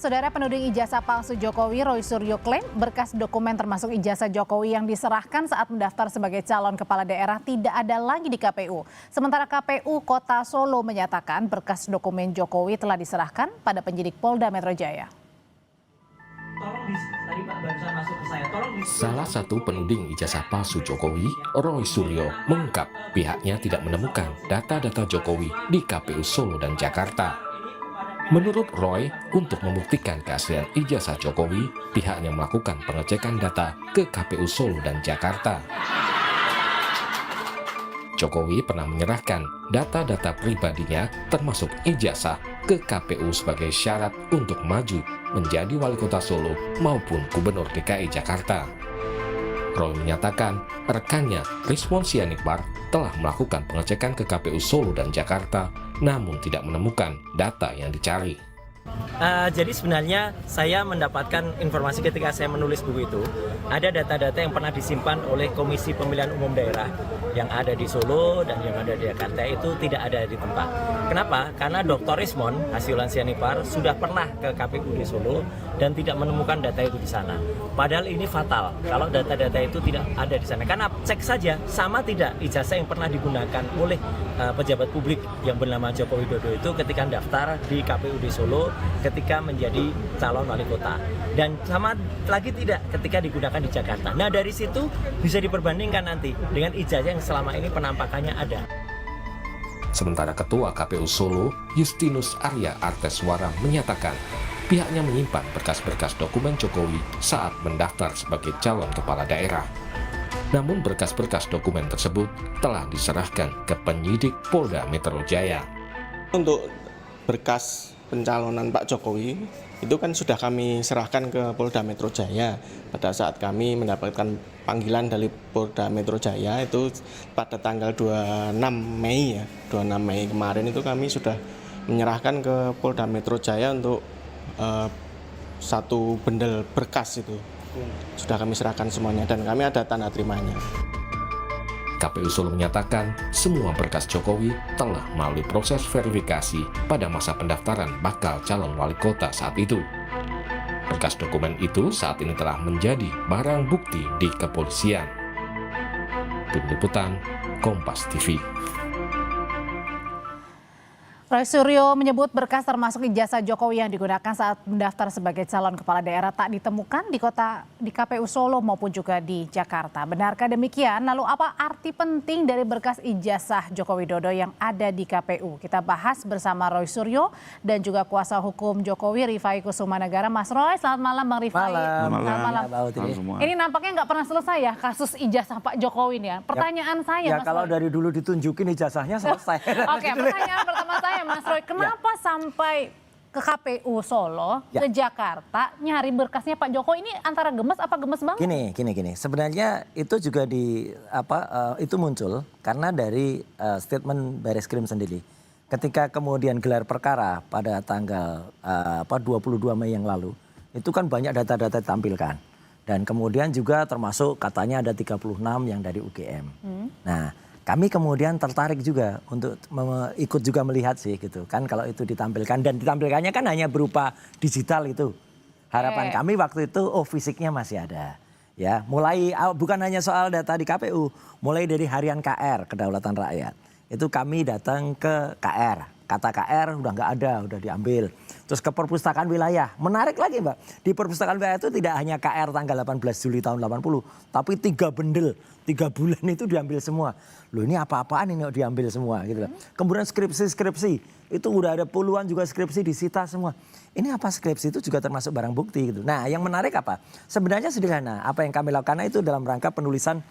Saudara, penuding ijazah palsu Jokowi, Roy Suryo, klaim berkas dokumen termasuk ijazah Jokowi yang diserahkan saat mendaftar sebagai calon kepala daerah tidak ada lagi di KPU. Sementara KPU Kota Solo menyatakan berkas dokumen Jokowi telah diserahkan pada penyidik Polda Metro Jaya. Salah satu penuding ijazah palsu Jokowi, Roy Suryo, mengungkap pihaknya tidak menemukan data-data Jokowi di KPU Solo dan Jakarta. Menurut Roy, untuk membuktikan keaslian ijazah Jokowi, pihaknya melakukan pengecekan data ke KPU Solo dan Jakarta. Jokowi pernah menyerahkan data-data pribadinya termasuk ijazah ke KPU sebagai syarat untuk maju menjadi wali kota Solo maupun gubernur DKI Jakarta. Roy menyatakan rekannya Rizwan Sianipar telah melakukan pengecekan ke KPU Solo dan Jakarta namun tidak menemukan data yang dicari. Jadi sebenarnya saya mendapatkan informasi ketika saya menulis buku itu, ada data-data yang pernah disimpan oleh Komisi Pemilihan Umum Daerah yang ada di Solo dan yang ada di Jakarta itu tidak ada di tempat. Kenapa? Karena Dr. Rizwan Sianipar sudah pernah ke KPU di Solo dan tidak menemukan data itu di sana. Padahal ini fatal kalau data-data itu tidak ada di sana. Karena cek saja sama tidak ijazah yang pernah digunakan oleh pejabat publik yang bernama Joko Widodo itu ketika daftar di KPU di Solo ketika menjadi calon wali kota, dan sama lagi tidak ketika digunakan di Jakarta. Nah, dari situ bisa diperbandingkan nanti dengan ijazah yang selama ini penampakannya ada. Sementara Ketua KPU Solo, Justinus Arya Arteswara menyatakan pihaknya menyimpan berkas-berkas dokumen Jokowi saat mendaftar sebagai calon kepala daerah. Namun berkas-berkas dokumen tersebut telah diserahkan ke penyidik Polda Metro Jaya. Untuk berkas pencalonan Pak Jokowi itu kan sudah kami serahkan ke Polda Metro Jaya pada saat kami mendapatkan panggilan dari Polda Metro Jaya itu pada tanggal 26 Mei ya, 26 Mei kemarin itu kami sudah menyerahkan ke Polda Metro Jaya untuk satu bendel berkas itu. Sudah kami serahkan semuanya dan kami ada tanda terimanya. KPU Solo menyatakan semua berkas Jokowi telah melalui proses verifikasi pada masa pendaftaran bakal calon wali kota saat itu. Berkas dokumen itu saat ini telah menjadi barang bukti di kepolisian. Tim Liputan, Kompas TV. Roy Suryo menyebut berkas termasuk ijazah Jokowi yang digunakan saat mendaftar sebagai calon kepala daerah tak ditemukan di KPU Solo maupun juga di Jakarta. Benarkah demikian? Lalu apa arti penting dari berkas ijazah Joko Widodo yang ada di KPU? Kita bahas bersama Roy Suryo dan juga kuasa hukum Jokowi, Rifai Kusumanegara. Mas Roy, selamat malam Bang Rifai. Selamat malam. Ini nampaknya nggak pernah selesai ya kasus ijazah Pak Jokowi nih ya. Pertanyaan saya, Mas kalau Roy. dari dulu ditunjukin ijazahnya selesai. Oke, pertanyaan pertama saya, Mas Roy, kenapa sampai ke KPU Solo, ke Jakarta, nyari berkasnya Pak Jokowi ini antara gemes apa gemes banget? Gini. Sebenarnya itu juga itu muncul karena dari statement Bareskrim sendiri. Ketika kemudian gelar perkara pada tanggal 22 Mei yang lalu, itu kan banyak data-data ditampilkan. Dan kemudian juga termasuk katanya ada 36 yang dari UGM. Nah, kami kemudian tertarik juga untuk ikut juga melihat sih gitu kan kalau itu ditampilkan, dan ditampilkannya kan hanya berupa digital itu. Harapan kami waktu itu fisiknya masih ada. Ya, mulai bukan hanya soal data di KPU, mulai dari harian KR, Kedaulatan Rakyat. Itu kami datang ke KR. Kata KR udah nggak ada, udah diambil. Terus ke perpustakaan wilayah. Menarik lagi Mbak, di perpustakaan wilayah itu tidak hanya KR tanggal 18 Juli tahun 80, tapi 3 bendel, 3 bulan itu diambil semua. Loh ini apa-apaan ini diambil semua gitu loh. Kemudian skripsi, itu udah ada puluhan juga skripsi disita semua. Ini apa skripsi itu juga termasuk barang bukti gitu. Nah yang menarik apa? Sebenarnya sederhana, apa yang kami lakukan itu dalam rangka penulisan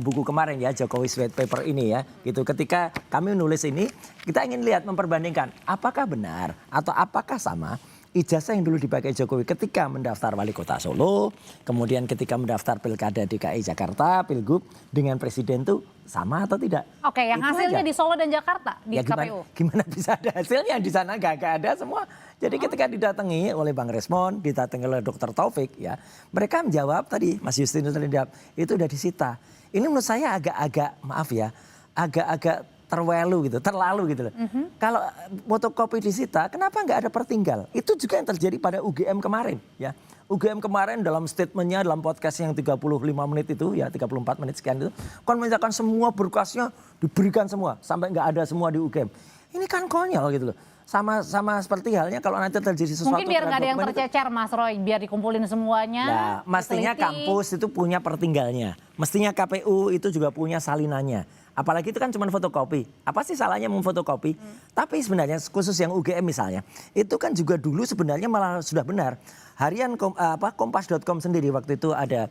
buku kemarin ya, Jokowi White Paper ini ya. Gitu. Ketika kami menulis ini, kita ingin lihat memperbandingkan apakah benar atau apakah sama ijazah yang dulu dipakai Jokowi ketika mendaftar wali kota Solo, kemudian ketika mendaftar pilkada DKI Jakarta, Pilgub dengan presiden tuh sama atau tidak? Oke, yang itu hasilnya aja. di Solo dan Jakarta di KPU. Gimana bisa ada hasilnya di sana gak ada semua. Jadi ketika didatangi oleh Bang Resmond, didatangi oleh Dr. Taufik ya, mereka menjawab tadi Mas Justinus tadi jawab itu udah disita. Ini menurut saya agak-agak maaf ya, agak-agak terlalu gitu loh. Kalau fotokopi disita, kenapa nggak ada pertinggal? Itu juga yang terjadi pada UGM kemarin ya. UGM kemarin dalam statementnya, dalam podcast yang 35 menit itu ya, 34 menit sekian itu, kan menyatakan semua berkasnya diberikan semua, sampai nggak ada semua di UGM. Ini kan konyol gitu loh. Sama seperti halnya kalau nanti terjadi sesuatu. Mungkin biar nggak ada yang dokumen itu- tercecer Mas Roy, biar dikumpulin semuanya. Nah, mestinya diteliti. kampus itu punya pertinggalnya. Mestinya KPU itu juga punya salinannya. Apalagi itu kan cuma fotokopi. Apa sih salahnya memfotokopi? Tapi sebenarnya khusus yang UGM misalnya, itu kan juga dulu sebenarnya malah sudah benar. Harian kompas.com sendiri waktu itu ada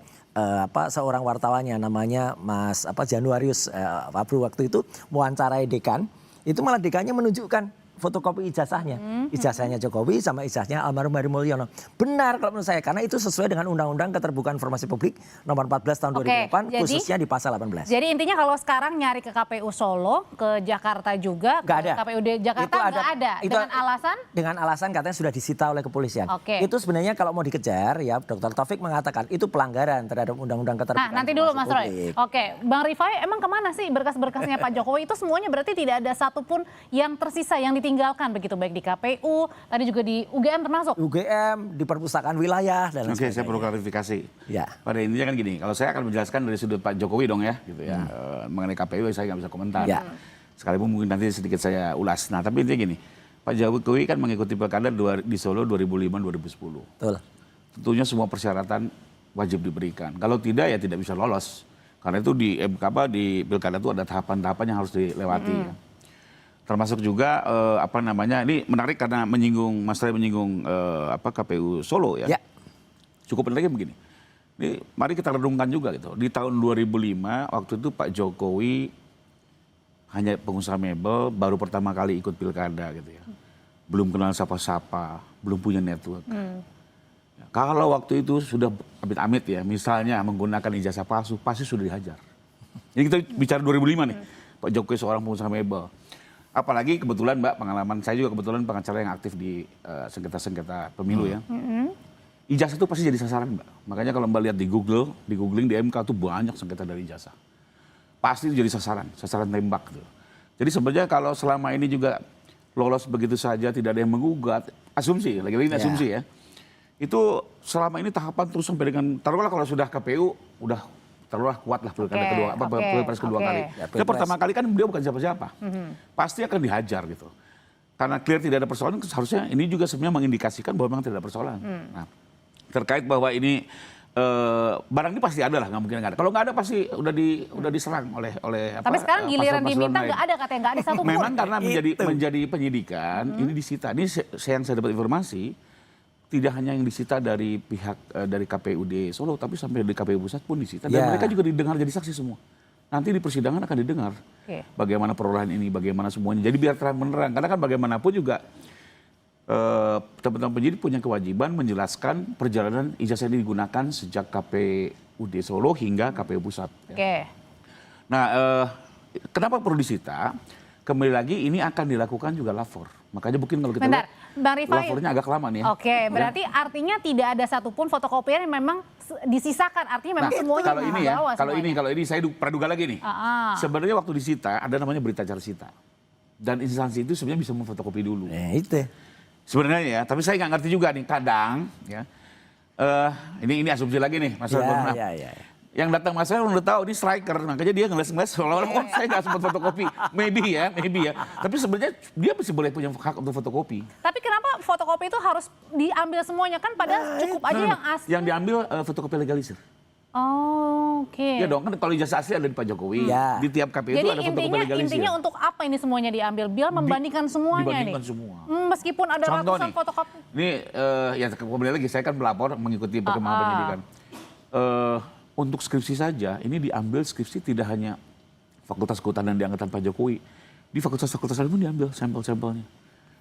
seorang wartawannya namanya Mas Januarius Fabru waktu itu mewawancarai dekan. Itu malah dekannya menunjukkan fotokopi ijazahnya. Ijazahnya Jokowi sama ijazahnya almarhum Hadi Mulyono. Benar kalau menurut saya karena itu sesuai dengan Undang-Undang Keterbukaan Informasi Publik nomor 14 tahun 2008 khususnya di pasal 18. Jadi intinya kalau sekarang nyari ke KPU Solo, ke Jakarta juga, Nggak ada. ke KPUD Jakarta nggak ada. Dengan alasan? Dengan alasan katanya sudah disita oleh kepolisian. Oke. Itu sebenarnya kalau mau dikejar ya Dr. Taufik mengatakan itu pelanggaran terhadap Undang-Undang Keterbukaan Nah nanti dulu Mas Informasi Roy. Publik. Oke, Bang Rifai emang kemana sih berkas-berkasnya Pak Jokowi itu semuanya berarti tidak ada satupun yang tersisa, yang ditinggalkan begitu baik di KPU, tadi juga di UGM termasuk? UGM, di perpustakaan wilayah dan lain Oke, saya sebagainya. perlu klarifikasi. Ya. Pada intinya kan gini, kalau saya akan menjelaskan dari sudut Pak Jokowi dong ya, gitu ya. Mengenai KPU saya nggak bisa komentar. Ya. Sekalipun mungkin nanti sedikit saya ulas. Nah, tapi intinya gini, Pak Jokowi kan mengikuti pilkada di Solo 2005-2010. Betul. Tentunya semua persyaratan wajib diberikan. Kalau tidak ya tidak bisa lolos. Karena itu di di pilkada itu ada tahapan-tahapan yang harus dilewati. Ya. Termasuk juga ini menarik karena Mas Ray menyinggung KPU Solo ya. Ya. Cukup penting begini. Ini mari kita renungkan juga gitu. Di tahun 2005 waktu itu Pak Jokowi hanya pengusaha mebel, baru pertama kali ikut pilkada gitu ya. Belum kenal siapa-siapa, belum punya network. Ya, kalau waktu itu sudah amit-amit ya, misalnya menggunakan ijazah palsu, pasti sudah dihajar. Jadi kita bicara 2005 nih, Pak Jokowi seorang pengusaha mebel. Apalagi kebetulan Mbak, pengalaman saya juga kebetulan pengacara yang aktif di sengketa-sengketa pemilu ya. Ijazah itu pasti jadi sasaran Mbak. Makanya kalau Mbak lihat di googling di MK itu banyak sengketa dari ijazah. Pasti jadi sasaran tembak gitu. Jadi sebenarnya kalau selama ini juga lolos begitu saja tidak ada yang menggugat, asumsi, lagi-lagi asumsi ya. Itu selama ini tahapan terus sampai dengan taruhlah kalau sudah KPU udah taruhlah kuat lah pilkada kedua pilpres kedua kali. Ya, Dia pertama kali kan beliau bukan siapa-siapa. Pasti akan dihajar gitu. Karena clear tidak ada persoalan, seharusnya ini juga sebenarnya mengindikasikan bahwa memang tidak ada persoalan. Nah, terkait bahwa ini barang ini pasti ada lah, nggak mungkin nggak ada. Kalau nggak ada pasti udah diserang oleh Tapi sekarang giliran paslon-paslon diminta lain. nggak ada katanya, nggak ada satupun. Memang karena Itu. menjadi penyidikan ini disita. Ini yang saya dapat informasi tidak hanya yang disita dari pihak dari KPUD Solo, tapi sampai di KPU Pusat pun disita. Dan Ya. mereka juga didengar jadi saksi semua. Nanti di persidangan akan didengar bagaimana perolehan ini, bagaimana semuanya. Jadi biar terang menerang. Karena kan bagaimanapun juga teman-teman penyidik punya kewajiban menjelaskan perjalanan ijazah ini digunakan sejak KPUD Solo hingga KPU Pusat. Oke. Nah, kenapa perlu disita? Kembali lagi ini akan dilakukan juga lapor. Makanya mungkin kalau kita Bentar, lihat Bang Rifai. lapornya agak lama nih ya. Oke, berarti artinya tidak ada satupun fotokopian yang memang disisakan. Artinya memang semuanya kalau ini ya, dibawa kalau semuanya. ini saya praduga lagi nih. Sebenarnya waktu disita ada namanya berita acara sita. Dan instansi itu sebenarnya bisa memfotokopi dulu. Itu. Sebenarnya ya, tapi saya nggak ngerti juga nih kadang ya. Ini asumsi lagi nih, Mas Ridwan. Ya. Yang datang Mas Ridwan udah tahu ini striker, makanya dia ngeles-ngeles seolah-olah saya nggak sempat fotokopi. Maybe ya. Tapi sebenarnya dia masih boleh punya hak untuk fotokopi. Tapi kenapa fotokopi itu harus diambil semuanya? Kan padahal cukup aja yang asli. Yang diambil fotokopi legalisir. Oh, oke. Iya dong, kan kalau ijazah asli ada di Pak Jokowi. Ya. Di tiap KPU itu Jadi ada fotokopi legalisir. intinya untuk apa ini semuanya diambil? Biar membandingkan semuanya dibandingkan nih. semua. Meskipun ada Contoh ratusan nih, fotokopi. Ini ya kembali lagi saya kan pelapor mengikuti perkembangan penyidikan. Untuk skripsi saja ini diambil skripsi tidak hanya Fakultas Kehutanan di angkatan Pak Jokowi, di fakultas-fakultas lain pun diambil sampel-sampelnya.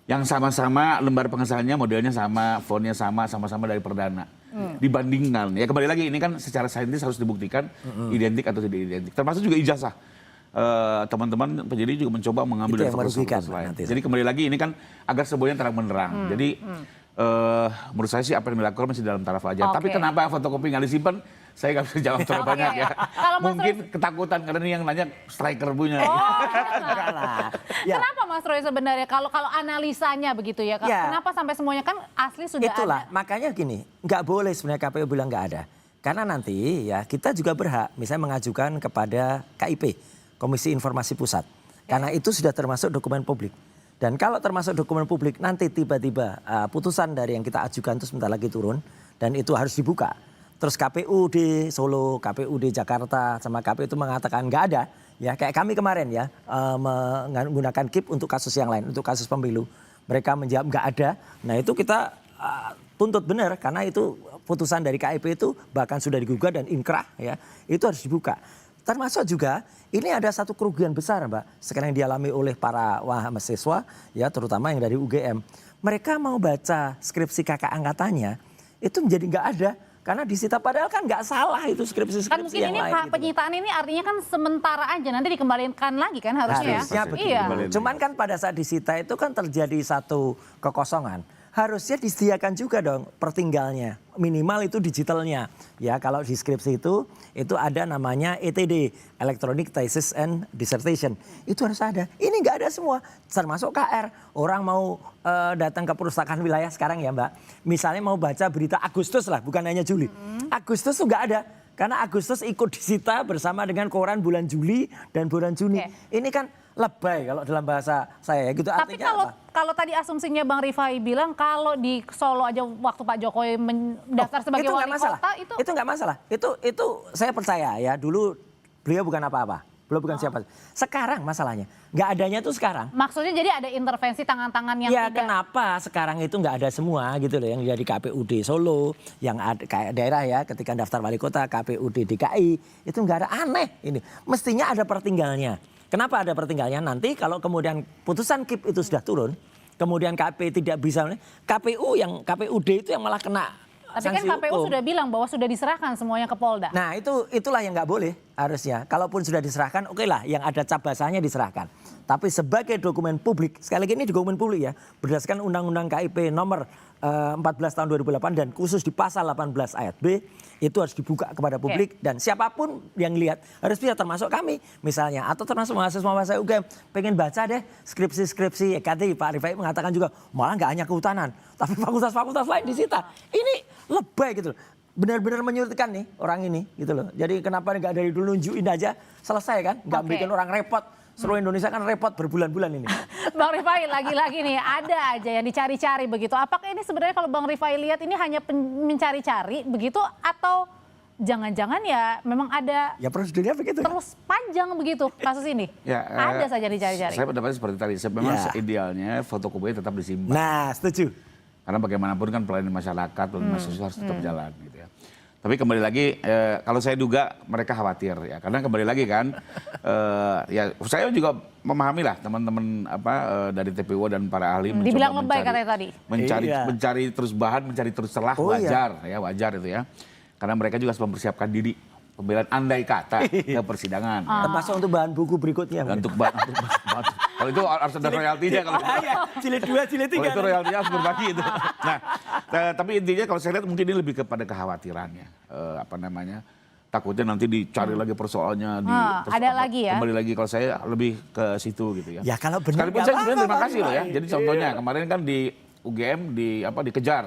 Yang sama-sama lembar pengesahannya modelnya sama, fontnya sama-sama dari perdana. Dibandingkan ya kembali lagi ini kan secara saintis harus dibuktikan identik atau tidak identik. Termasuk juga ijazah. Teman-teman penyidik juga mencoba mengambil Itu dari yang merugikan fakultas lain. nanti. Jadi kembali lagi ini kan agar semuanya terang menerang. Jadi menurut saya sih apa yang dilakukan masih dalam taraf wajar. Oke. Tapi kenapa fotokopi nggak disimpan? saya nggak bisa jawab terlalu banyak ya. Kalau Mas Mungkin ketakutan karena ini yang nanya striker punya. Enggak lah. Ya. Kenapa Mas Roy sebenarnya kalau analisanya begitu ya? Ya. Kenapa sampai semuanya kan asli sudah Itulah, ada? makanya gini, nggak boleh sebenarnya KPU bilang nggak ada. Karena nanti ya kita juga berhak misalnya mengajukan kepada KIP, Komisi Informasi Pusat. Karena itu sudah termasuk dokumen publik. Dan kalau termasuk dokumen publik nanti tiba-tiba putusan dari yang kita ajukan itu sebentar lagi turun dan itu harus dibuka. Terus KPU di Solo, KPU di Jakarta sama KPU itu mengatakan nggak ada. Ya kayak kami kemarin ya menggunakan KIP untuk kasus yang lain, untuk kasus pemilu. Mereka menjawab nggak ada. Nah itu kita tuntut benar karena itu putusan dari KIP itu bahkan sudah digugat dan inkrah ya. Itu harus dibuka. Termasuk juga ini ada satu kerugian besar Mbak sekarang yang dialami oleh para mahasiswa ya terutama yang dari UGM. Mereka mau baca skripsi kakak angkatannya itu menjadi nggak ada karena disita padahal kan nggak salah itu skripsi Kan mungkin yang ini lain. Pak, gitu. penyitaan ini artinya kan sementara aja nanti dikembalikan lagi kan harusnya Harusnya ya. begitu. Iya. Cuman kan pada saat disita itu kan terjadi satu kekosongan. Harusnya disediakan juga dong pertinggalnya. Minimal itu digitalnya. Ya kalau di skripsi itu ada namanya ETD, Electronic Thesis and Dissertation. Itu harus ada. Ini nggak ada semua. Termasuk KR. Orang mau datang ke perpustakaan wilayah sekarang ya Mbak. Misalnya mau baca berita Agustus lah, bukan hanya Juli. Agustus tuh nggak ada. Karena Agustus ikut disita bersama dengan koran bulan Juli dan bulan Juni. Oke. Ini kan lebay kalau dalam bahasa saya gitu. Tapi Artinya apa? kalau tadi asumsinya Bang Rifai bilang kalau di Solo aja waktu Pak Jokowi mendaftar sebagai itu wali nggak masalah. kota Itu nggak masalah. Itu saya percaya ya. Dulu beliau bukan apa-apa. Beliau bukan siapa. Sekarang masalahnya nggak adanya tuh sekarang. maksudnya jadi ada intervensi tangan-tangan yang Ya tidak kenapa sekarang itu nggak ada semua gitu loh yang dari KPUD Solo, yang ada kayak daerah ya ketika daftar wali kota KPUD DKI itu nggak ada, aneh ini. Mestinya ada pertinggalnya. Kenapa ada pertinggalnya? Nanti kalau kemudian putusan KIP itu sudah turun, kemudian KP tidak bisa, KPUD itu yang malah kena Tapi kan sanksi KPU hukum. sudah bilang bahwa sudah diserahkan semuanya ke Polda. Nah itulah yang nggak boleh harusnya. Kalaupun sudah diserahkan, oke lah yang ada cap basahnya diserahkan. Tapi sebagai dokumen publik, sekali lagi ini dokumen publik ya, berdasarkan Undang-Undang KIP nomor 14 tahun 2008 dan khusus di pasal 18 ayat B, itu harus dibuka kepada publik dan siapapun yang lihat harus bisa termasuk kami misalnya atau termasuk mahasiswa UGM pengen baca deh skripsi-skripsi tadi Pak Rifai mengatakan juga malah nggak hanya kehutanan tapi fakultas-fakultas lain disita. Ini lebay gitu loh. Benar-benar menyulitkan nih orang ini gitu loh. Jadi kenapa nggak dari dulu nunjukin aja selesai kan? Nggak bikin orang repot. Seluruh Indonesia kan repot berbulan-bulan ini. Bang Rifai lagi-lagi nih ada aja yang dicari-cari begitu. Apakah ini sebenarnya kalau Bang Rifai lihat ini hanya mencari-cari begitu atau jangan-jangan ya memang ada Ya prosedurnya begitu. terus panjang begitu kasus ini? Ya, Ada saja dicari-cari. Saya pendapatnya seperti tadi. Memang Ya. idealnya fotokopinya tetap disimpan. Nah setuju. Karena bagaimanapun kan pelayanan masyarakat, pelayanan mahasiswa harus tetap jalan gitu ya. Tapi kembali lagi, kalau saya duga mereka khawatir ya. Karena kembali lagi kan, ya saya juga memahami lah teman-teman dari TPU dan para ahli mencoba Dibilang lebay katanya tadi. Iya. mencari terus bahan, mencari terus celah, Oh, iya. wajar itu ya. Karena mereka juga harus mempersiapkan diri pembelaan andai kata ke persidangan. ya. Termasuk untuk bahan buku berikutnya. Dan untuk kalau itu harus ada royaltinya kalau Jilid 2, jilid 3. kalau itu royaltinya harus berbagi itu. Nah, tapi intinya kalau saya lihat mungkin ini lebih kepada kekhawatirannya. Takutnya nanti dicari lagi persoalannya. ada lagi ya? Kembali lagi kalau saya lebih ke situ gitu ya. Ya kalau benar Sekalipun nggak saya sebenarnya apa-apa, terima kasih loh ya. Pak. Jadi contohnya kemarin kan di UGM dikejar.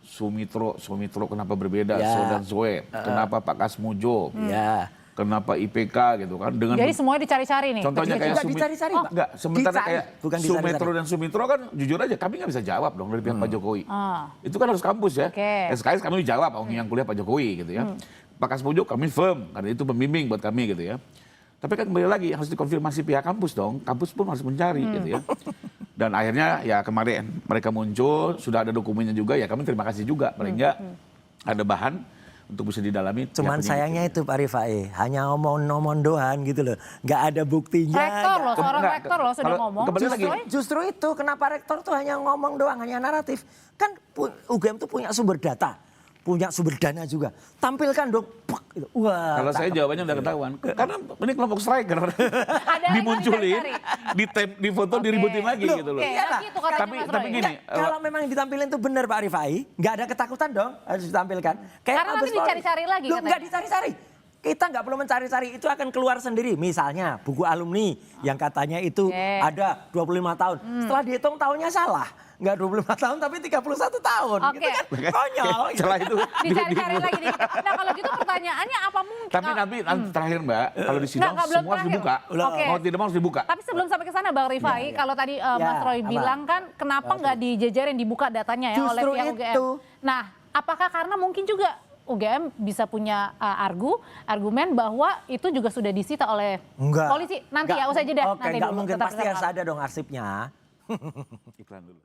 Sumitro kenapa berbeda? Ya. So dan Zoe. Kenapa Pak Kasmujo? Ya. Kenapa IPK gitu kan? Dengan Jadi semuanya dicari-cari nih. contohnya kayak Enggak dicari-cari, Pak. Enggak, sementara Dicari, kayak bukan dicari-cari. Sumetro dan Sumitro kan jujur aja kami nggak bisa jawab dong dari pihak Pak Jokowi. Ah. Itu kan harus kampus ya. Oke. SKS kami jawab yang kuliah Pak Jokowi gitu ya. Pak Kasmujo kami firm karena itu pembimbing buat kami gitu ya. Tapi kan kembali lagi harus dikonfirmasi pihak kampus dong. Kampus pun harus mencari gitu ya. Dan akhirnya ya kemarin mereka muncul, sudah ada dokumennya juga ya kami terima kasih juga. Paling enggak ada bahan untuk bisa didalami. Cuman pihak sayangnya penyidik. itu Pak Rifai, hanya ngomong-ngomong doang gitu loh. Nggak ada buktinya. Rektor loh, seorang Enggak, rektor loh sudah kalau- ngomong. kembali lagi. Justru itu kenapa rektor tuh hanya ngomong doang, hanya naratif. Kan UGM tuh punya sumber data, punya sumber dana juga. Tampilkan dong Itu, wah. Kalau saya jawabannya udah ketahuan. Karena ini kelompok striker. Dimunculin, di foto diributin lagi gitu loh. Oke, nah gitu katanya Tapi Mas Roy. gini, Kalau memang ditampilin itu benar Pak Rifai, nggak ada ketakutan dong harus ditampilkan. Karena nanti Mabes Polri. dicari-cari lagi Loh, katanya. nggak dicari-cari. Kita nggak perlu mencari-cari, itu akan keluar sendiri. Misalnya buku alumni yang katanya itu ada 25 tahun. Setelah dihitung tahunnya salah. Nggak 25 tahun tapi 31 tahun. Oke. Gitu kan konyol. Setelah itu Dicari-cari lagi nih. Nah kalau gitu pertanyaannya apa mungkin? Tapi nanti terakhir Mbak, kalau di sidang Nggak, belum semua harus terakhir. dibuka. Oke. Mau tidak mau harus dibuka. Tapi sebelum sampai ke sana Bang Rifai, kalau tadi Mas Roy apa? bilang kan kenapa nggak dijejerin dibuka datanya ya oleh Justru pihak UGM. itu. Nah, apakah karena mungkin juga UGM bisa punya argumen bahwa itu juga sudah disita oleh Enggak. polisi nanti ya usai jeda. Oke, nanti nggak dulu, mungkin tetap pasti bersama harus kami. ada dong arsipnya. Iklan dulu.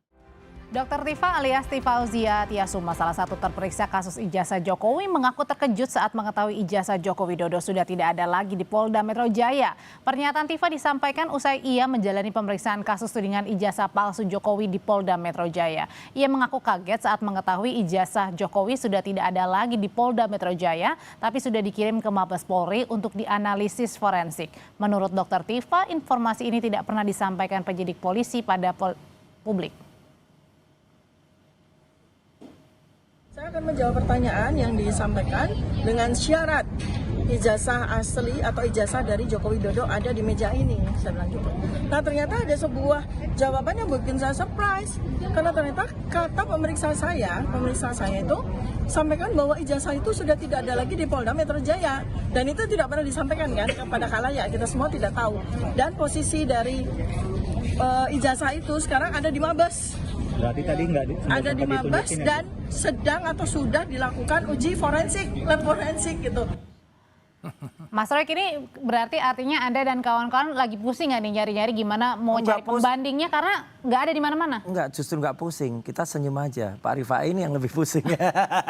Dr. Tifa alias Tifauzia Tiasuma, salah satu terperiksa kasus ijazah Jokowi, mengaku terkejut saat mengetahui ijazah Joko Widodo sudah tidak ada lagi di Polda Metro Jaya. Pernyataan Tifa disampaikan usai ia menjalani pemeriksaan kasus tudingan ijazah palsu Jokowi di Polda Metro Jaya. Ia mengaku kaget saat mengetahui ijazah Jokowi sudah tidak ada lagi di Polda Metro Jaya, tapi sudah dikirim ke Mabes Polri untuk dianalisis forensik. Menurut Dr. Tifa, informasi ini tidak pernah disampaikan penyidik polisi pada publik. Saya akan menjawab pertanyaan yang disampaikan dengan syarat ijazah asli atau ijazah dari Joko Widodo ada di meja ini, saya bilang gitu. Nah ternyata ada sebuah jawaban yang bikin saya surprise, karena ternyata kata pemeriksa saya itu sampaikan bahwa ijazah itu sudah tidak ada lagi di Polda Metro Jaya, dan itu tidak pernah disampaikan kan kepada khalayak, kita semua tidak tahu. Dan posisi dari ijazah itu sekarang ada di Mabes. Berarti tadi nggak Ada di Mabes dan sedang atau sudah dilakukan uji forensik, lab forensik gitu. Mas Roy, ini berarti artinya Anda dan kawan-kawan lagi pusing nggak nih nyari-nyari gimana mau Enggak cari pembandingnya karena nggak ada di mana-mana? Enggak, justru enggak pusing. Kita senyum aja. Pak Rifai ini yang lebih pusing.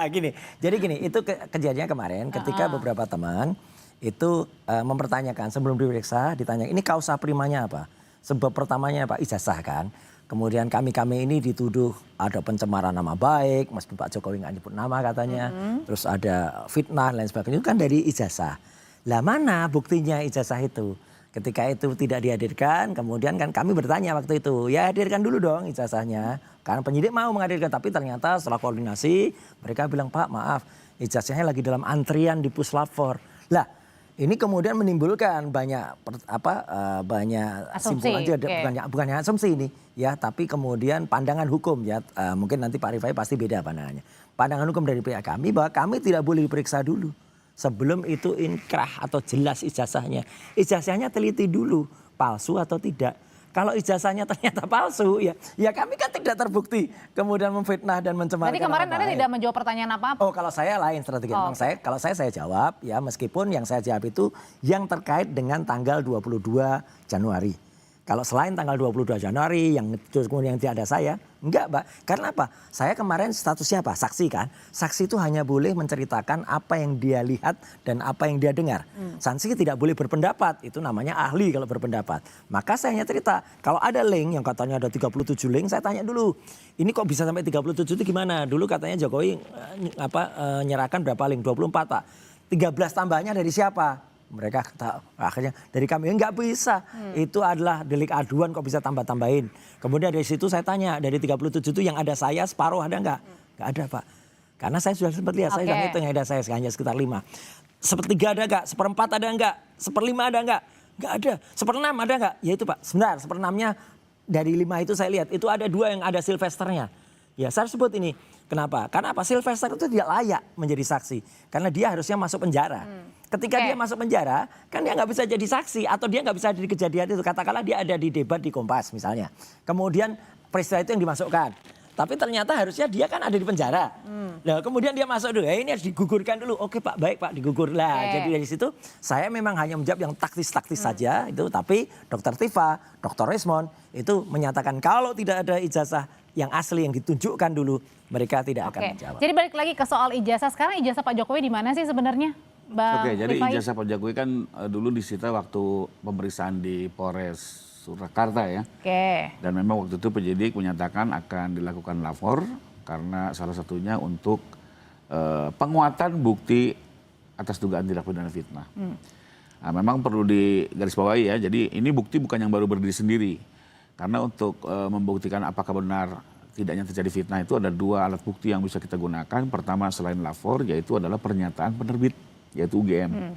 Gini, jadi gini, itu kejadiannya kemarin ketika beberapa teman itu mempertanyakan sebelum diperiksa, ditanya ini kausa primanya apa? Sebab pertamanya apa? Ijazah kan. Kemudian kami ini dituduh ada pencemaran nama baik, meskipun Pak Jokowi nggak nyebut nama katanya. Terus ada fitnah dan lain sebagainya, itu kan dari ijazah. Lah mana buktinya ijazah itu? Ketika itu tidak dihadirkan, kemudian kan kami bertanya waktu itu, ya hadirkan dulu dong ijazahnya. Karena penyidik mau menghadirkan, tapi ternyata setelah koordinasi mereka bilang, Pak maaf ijazahnya lagi dalam antrian di Puslapfor. Lah ini kemudian menimbulkan banyak Asumsi, simpul aja, okay. bukan hanya asumsi ini ya, tapi kemudian pandangan hukum ya, mungkin nanti Pak Rifai pasti beda pandangannya. Pandangan hukum dari pihak kami bahwa kami tidak boleh diperiksa dulu sebelum itu inkrah atau jelas ijazahnya. Ijazahnya teliti dulu palsu atau tidak. Kalau ijazahnya ternyata palsu, ya kami kan tidak terbukti kemudian memfitnah dan mencemarkan. Jadi kemarin nama Anda baik. tidak menjawab pertanyaan apa-apa? Oh, kalau saya lain strategi. Oh. Kalau saya jawab ya, meskipun yang saya jawab itu yang terkait dengan tanggal 22 Januari. Kalau selain tanggal 22 Januari yang kemudian tidak ada saya, enggak Mbak. Karena apa? Saya kemarin statusnya apa? Saksi kan. Saksi itu hanya boleh menceritakan apa yang dia lihat dan apa yang dia dengar. Saksi tidak boleh berpendapat, itu namanya ahli kalau berpendapat. Maka saya hanya cerita, kalau ada link yang katanya ada 37 link, saya tanya dulu. Ini kok bisa sampai 37 itu gimana? Dulu katanya Jokowi nyerahkan berapa link? 24 Pak. 13 tambahnya dari siapa? Mereka kata, akhirnya dari kami nggak bisa. Itu adalah delik aduan kok bisa tambah-tambahin. Kemudian dari situ saya tanya, dari 37 itu yang ada saya separuh ada nggak? Nggak ada Pak. Karena saya sudah sempat lihat, saya sudah hitung yang ada saya hanya sekitar 5. Sepertiga ada nggak? Seperempat ada nggak? Seperlima ada nggak? Nggak ada. Seperenam ada nggak? Ya itu Pak, sebentar seperenamnya dari 5 itu saya lihat. Itu ada 2 yang ada Sylvesternya. Ya saya sebut ini. Kenapa? Karena apa? Sylvester itu tidak layak menjadi saksi. Karena dia harusnya masuk penjara. Ketika dia masuk penjara, kan dia nggak bisa jadi saksi. Atau dia nggak bisa jadi kejadian itu. Katakanlah dia ada di debat di Kompas misalnya. Kemudian peristiwa itu yang dimasukkan. Tapi ternyata harusnya dia kan ada di penjara. Nah, kemudian dia masuk dulu. Ini harus digugurkan dulu. Oke Pak, baik Pak, digugur. Lah, jadi dari situ saya memang hanya menjawab yang taktis-taktis saja itu. Tapi Dr. Tifa, Dr. Resmond itu menyatakan kalau tidak ada ijazah yang asli yang ditunjukkan dulu, mereka tidak akan menjawab. Jadi balik lagi ke soal ijazah. Sekarang ijazah Pak Jokowi di mana sih sebenarnya, Bang Oke, jadi Rifai? ijazah Pak Jokowi kan dulu disita waktu pemeriksaan di Polres Surakarta ya. Oke. Dan memang waktu itu penyidik menyatakan akan dilakukan lapor karena salah satunya untuk penguatan bukti atas dugaan tindak pidana fitnah. Nah, memang perlu digarisbawahi ya, jadi ini bukti bukan yang baru berdiri sendiri. Karena untuk membuktikan apakah benar tidaknya terjadi fitnah itu ada 2 alat bukti yang bisa kita gunakan. Pertama selain lapor yaitu adalah pernyataan penerbit, yaitu UGM.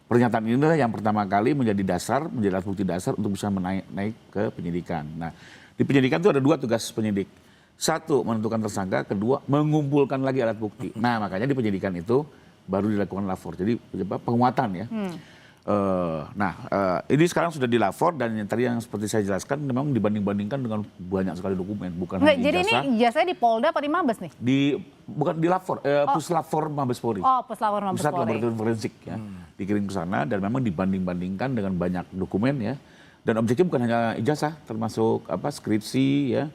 Pernyataan ini adalah yang pertama kali menjadi alat bukti dasar untuk bisa naik ke penyidikan. Nah, di penyidikan itu ada 2 tugas penyidik. 1, menentukan tersangka, 2, mengumpulkan lagi alat bukti. Nah, makanya di penyidikan itu baru dilakukan lapor. Jadi penguatan ya. Ini sekarang sudah dilapor dan yang tadi yang seperti saya jelaskan memang dibanding-bandingkan dengan banyak sekali dokumen, bukan hanya Jadi ijazah. ini ijazahnya di Polda apa di Mabes nih? Bukan di lapor, Puslapor Mabes Polri. Oh, Puslapor Mabes Pusat Polri. Laboratorium Forensik ya. Dikirim ke sana dan memang dibanding-bandingkan dengan banyak dokumen ya. Dan objeknya bukan hanya ijazah, termasuk skripsi ya.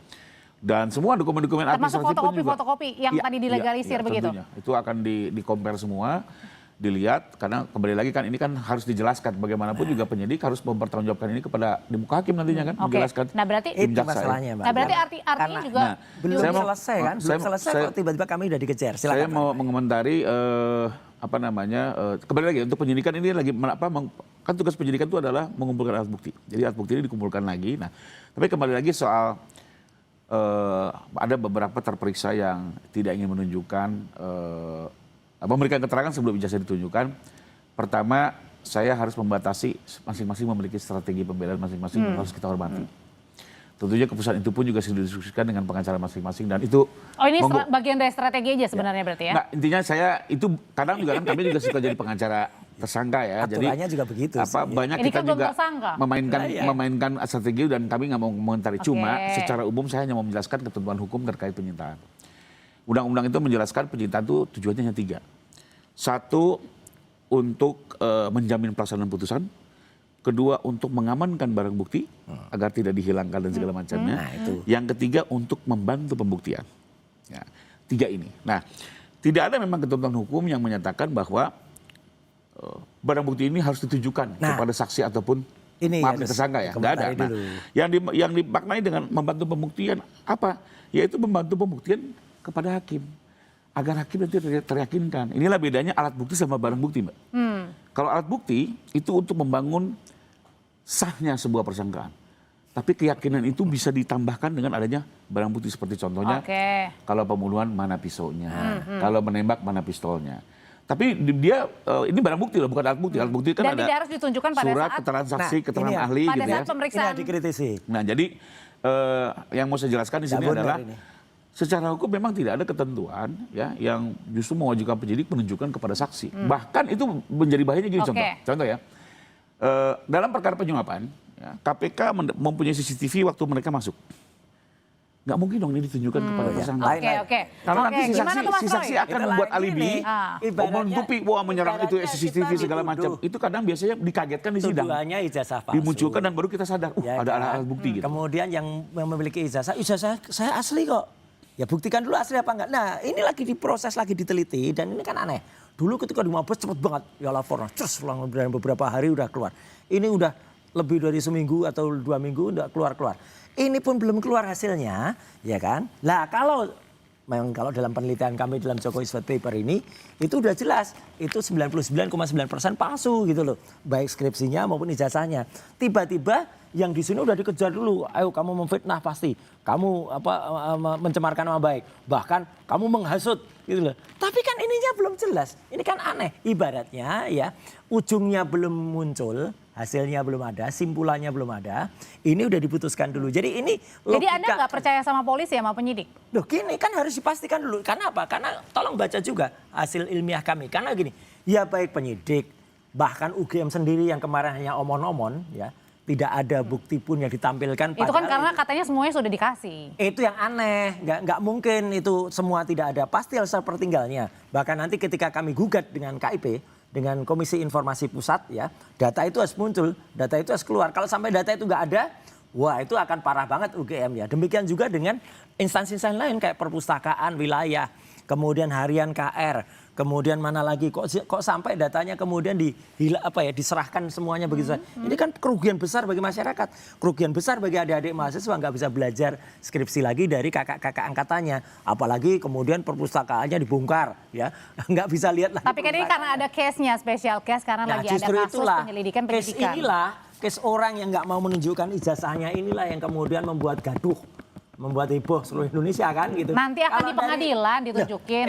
Dan semua dokumen-dokumen Termasuk administrasi pun juga. fotokopi yang tadi dilegalisir begitu? Tentunya. Itu akan di-compare semua, dilihat, karena kembali lagi kan ini kan harus dijelaskan bagaimanapun juga penyidik harus mempertanggungjawabkan ini di muka hakim nantinya kan, menjelaskan. Nah berarti tim Itu jaksa ya. masalahnya, Mbak. Nah berarti artinya juga Belum Saya mau- selesai kan? Belum saya- selesai saya- kok tiba-tiba kami udah dikejar. Saya Silakan. mau mengomentari kembali lagi untuk penyidikan ini lagi kan tugas penyidikan itu adalah mengumpulkan alat bukti. Jadi alat bukti ini dikumpulkan lagi. Nah, tapi kembali lagi soal ada beberapa terperiksa yang tidak ingin menunjukkan memberikan keterangan sebelum ijazah ditunjukkan. Pertama, saya harus membatasi masing-masing memiliki strategi pembelaan masing-masing yang harus kita hormati. Tentunya keputusan itu pun juga sudah didiskusikan dengan pengacara masing-masing dan itu Oh ini bagian dari strategi aja sebenarnya berarti ya? Nah, intinya saya itu kadang juga kan kami juga suka jadi pengacara tersangka ya. Aturannya juga begitu sih. Banyak Ini kita kan belum juga tersangka. memainkan strategi dan kami nggak mau mengomentari. Oke. Cuma secara umum saya hanya mau menjelaskan ketentuan hukum terkait penyitaan. Undang-undang itu menjelaskan penyitaan itu tujuannya hanya 3. 1, untuk menjamin pelaksanaan putusan. 2, untuk mengamankan barang bukti agar tidak dihilangkan dan segala macamnya. Nah, itu. Yang 3, untuk membantu pembuktian. Ya, 3 ini. Nah, tidak ada memang ketentuan hukum yang menyatakan bahwa barang bukti ini harus ditujukan kepada saksi ataupun tersangka ya. Nggak ada. Nah, yang dimaknai dengan membantu pembuktian apa? Yaitu membantu pembuktian kepada hakim. Agar hakim nanti teryakinkan. Inilah bedanya alat bukti sama barang bukti, Mbak. Kalau alat bukti itu untuk membangun sahnya sebuah persangkaan. Tapi keyakinan itu bisa ditambahkan dengan adanya barang bukti seperti contohnya. Kalau pembunuhan mana pisaunya, kalau menembak mana pistolnya. Tapi dia ini barang bukti loh, bukan alat bukti. Alat bukti kan Dan ada tidak harus ditunjukkan pada surat, saat keterangan saksi, keterangan ahli pada gitu ya. saat pemeriksaan. Ini dikritisi. Nah, jadi yang mau saya jelaskan di sini adalah secara hukum memang tidak ada ketentuan ya yang justru mewajibkan penyidik menunjukkan kepada saksi. Bahkan itu menjadi bahayanya gini contoh ya. Dalam perkara penyuapan, ya, KPK mempunyai CCTV waktu mereka masuk. Nggak mungkin dong ini ditunjukkan kepada tersangka. Karena nanti si saksi akan membuat alibi, menutupi, menyerang itu CCTV segala macam. Itu kadang biasanya dikagetkan di sidang. Tuduhannya ijazah palsu. Dimunculkan dan baru kita sadar, ada alat bukti gitu. Kemudian yang memiliki ijazah saya asli kok. Ya buktikan dulu asli apa enggak. Nah ini lagi diproses, lagi diteliti dan ini kan aneh. Dulu ketika di Mabes cepet banget ya laporan, terus dalam beberapa hari udah keluar. Ini udah lebih dari seminggu atau 2 minggu udah keluar. Ini pun belum keluar hasilnya, ya kan? Lah kalau dalam penelitian kami dalam Jokowi White Paper ini itu udah jelas itu 99,9% palsu gitu loh, baik skripsinya maupun ijazahnya. Tiba-tiba yang di sini udah dikejar dulu, ayo kamu memfitnah pasti, kamu mencemarkan nama baik, bahkan kamu menghasut gitu loh. Tapi kan ininya belum jelas, ini kan aneh. Ibaratnya ya ujungnya belum muncul, hasilnya belum ada, simpulannya belum ada, ini udah diputuskan dulu. Jadi ini logika. Jadi Anda nggak percaya sama polisi sama penyidik? Loh gini kan harus dipastikan dulu. Karena apa? Karena tolong baca juga hasil ilmiah kami. Karena gini, ya baik penyidik, bahkan UGM sendiri yang kemarin hanya omon-omon ya, tidak ada bukti pun yang ditampilkan. Itu kan karena katanya semuanya sudah dikasih. Itu yang aneh, nggak mungkin itu semua tidak ada. Pasti harus sepertinggalnya. Bahkan nanti ketika kami gugat dengan KIP, dengan Komisi Informasi Pusat ya, data itu harus muncul, data itu harus keluar. Kalau sampai data itu nggak ada, wah itu akan parah banget UGM ya. Demikian juga dengan instansi-instansi lain kayak perpustakaan wilayah, kemudian harian KR, kemudian mana lagi kok sampai datanya kemudian diserahkan semuanya begitu saja. Ini kan kerugian besar bagi masyarakat, kerugian besar bagi adik-adik mahasiswa nggak bisa belajar skripsi lagi dari kakak-kakak angkatannya, apalagi kemudian perpustakaannya dibongkar ya, nggak bisa lihat lagi. Tapi kan ini karena ada case-nya, special case karena lagi ada kasus penyelidikan. Case inilah, case orang yang nggak mau menunjukkan ijazahnya inilah yang kemudian membuat gaduh, membuat heboh seluruh Indonesia kan gitu. Nanti akan Kalau di pengadilan ditunjukin.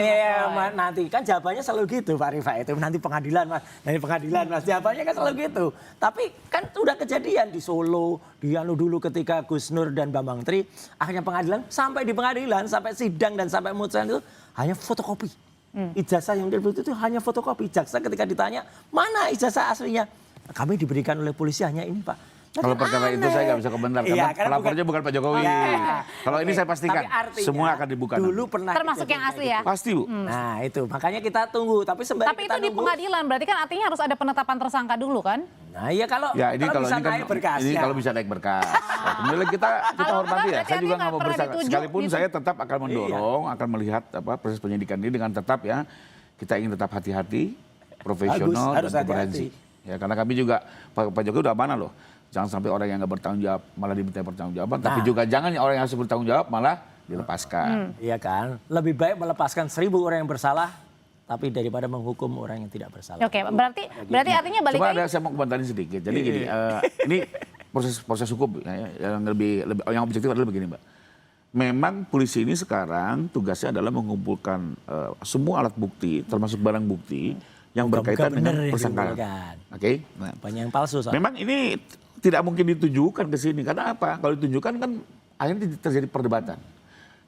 Nanti kan jawabannya selalu gitu Pak Rifa itu, nanti pengadilan mas, jawabannya kan selalu gitu. Tapi kan udah kejadian di Solo, di dulu ketika Gus Nur dan Bambang Tri, akhirnya pengadilan, sampai di pengadilan, sampai sidang dan sampai putusan itu hanya fotokopi. Ijazah yang dibutuhkan itu hanya fotokopi. Jaksa ketika ditanya, mana ijazah aslinya? Kami diberikan oleh polisi hanya ini Pak. Kalau perkara itu saya nggak bisa komentar karena pelapornya bukan Pak Jokowi. Kalau ini saya pastikan semua akan dibuka. Dulu pernah termasuk yang asli ya? Pasti Bu. Nah itu makanya kita tunggu. Tapi itu di pengadilan berarti kan artinya harus ada penetapan tersangka dulu kan? Nah iya kalau bisa naik berkas. Ini kalau bisa naik berkas. Kemudian kita hormati ya. Saya juga nggak mau bersangka. Sekalipun saya tetap akan mendorong, akan melihat proses penyidikan ini dengan tetap ya kita ingin tetap hati-hati, profesional dan komprehensif. Ya karena kami juga Pak Jokowi udah mana loh. Jangan sampai orang yang nggak bertanggung jawab malah diminta pertanggungjawaban, tapi juga jangan orang yang harus bertanggung jawab malah dilepaskan. Iya kan, lebih baik melepaskan 1000 orang yang bersalah, tapi daripada menghukum orang yang tidak bersalah. Oke, berarti artinya balik Cuma lagi. saya mau komentarin sedikit. Jadi gini, ini proses hukum yang yang objektif adalah begini, Mbak. Memang polisi ini sekarang tugasnya adalah mengumpulkan semua alat bukti, termasuk barang bukti yang berkaitan dengan persangkaan. Oke. Nah, banyak yang palsu. Memang ini tidak mungkin ditujukan ke sini. Karena apa? Kalau ditujukan kan akhirnya terjadi perdebatan.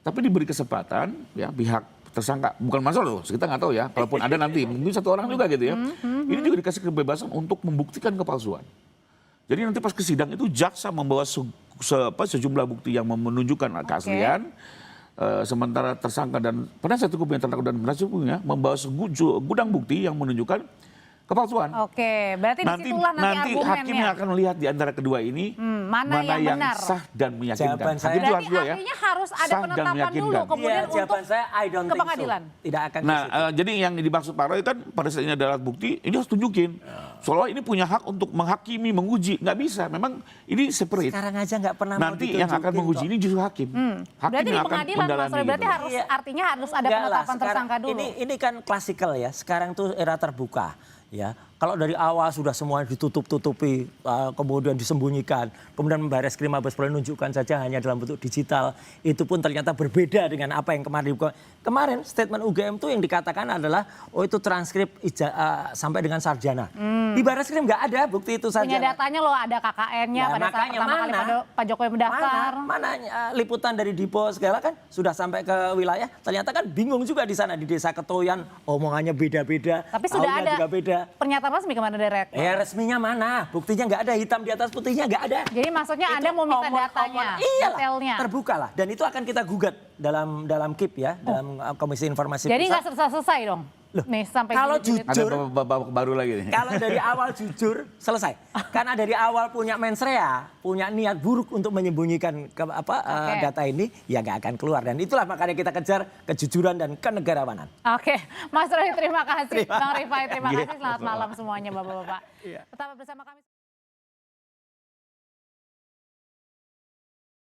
Tapi diberi kesempatan ya pihak tersangka, bukan masalah loh, kita nggak tahu ya. Kalaupun ada nanti, mungkin satu orang juga gitu ya. Ini juga dikasih kebebasan untuk membuktikan kepalsuan. Jadi nanti pas ke sidang itu jaksa membawa sejumlah bukti yang menunjukkan keaslian. Sementara tersangka dan penasihat hukum yang terdakwa dan penasihat hukumnya membawa gudang bukti yang menunjukkan kepalsuan. Oke, berarti disitulah nanti argumennya. Hakim yang akan melihat di antara kedua ini mana yang benar, sah dan meyakinkan. Hakim berarti artinya harus ada penetapan dulu kemudian untuk ke pengadilan. Tidak akan. Nah, jadi yang dimaksud Pak Roy kan pada saat ini ada alat bukti, ini harus tunjukin. Soalnya ini punya hak untuk menghakimi, menguji, nggak bisa. Memang ini separate. Sekarang aja nggak pernah. Nanti yang akan menguji ini justru hakim. Hakim berarti yang di pengadilan, Mas Roy, berarti harus artinya harus ada penetapan tersangka dulu. Ini kan klasikal ya. Sekarang tuh era terbuka. Ya, kalau dari awal sudah semua ditutup-tutupi, kemudian disembunyikan, kemudian Bareskrim Mabes Polri menunjukkan saja hanya dalam bentuk digital, itu pun ternyata berbeda dengan apa yang kemarin statement UGM itu yang dikatakan adalah itu transkrip sampai dengan sarjana. Di Bareskrim nggak ada bukti itu sarjana. Punya datanya loh, ada KKN-nya pada saat pertama kali Pak Jokowi mendaftar. Mana liputan dari Dipo segala kan sudah sampai ke wilayah, ternyata kan bingung juga di sana di Desa Ketoyan, omongannya beda-beda. Tapi sudah ada juga beda. Pernyataan resmi kemana dari Rektor? Resminya mana? Buktinya nggak ada, hitam di atas putihnya nggak ada. Jadi maksudnya Anda mau minta datanya, detailnya. Terbuka lah, dan itu akan kita gugat dalam KIP ya, dalam Komisi Informasi Pusat. Jadi nggak selesai dong? Loh, nih sampai kalau jujur. Ada babak baru lagi nih. Kalau dari awal jujur selesai. Karena dari awal punya mensrea, punya niat buruk untuk menyembunyikan data ini, ya nggak akan keluar. Dan itulah makanya kita kejar kejujuran dan kenegarawanan. Oke, Mas Roy terima kasih. Bang Rifai terima kasih. Selamat malam semuanya Bapak-bapak. Tetap bersama kami.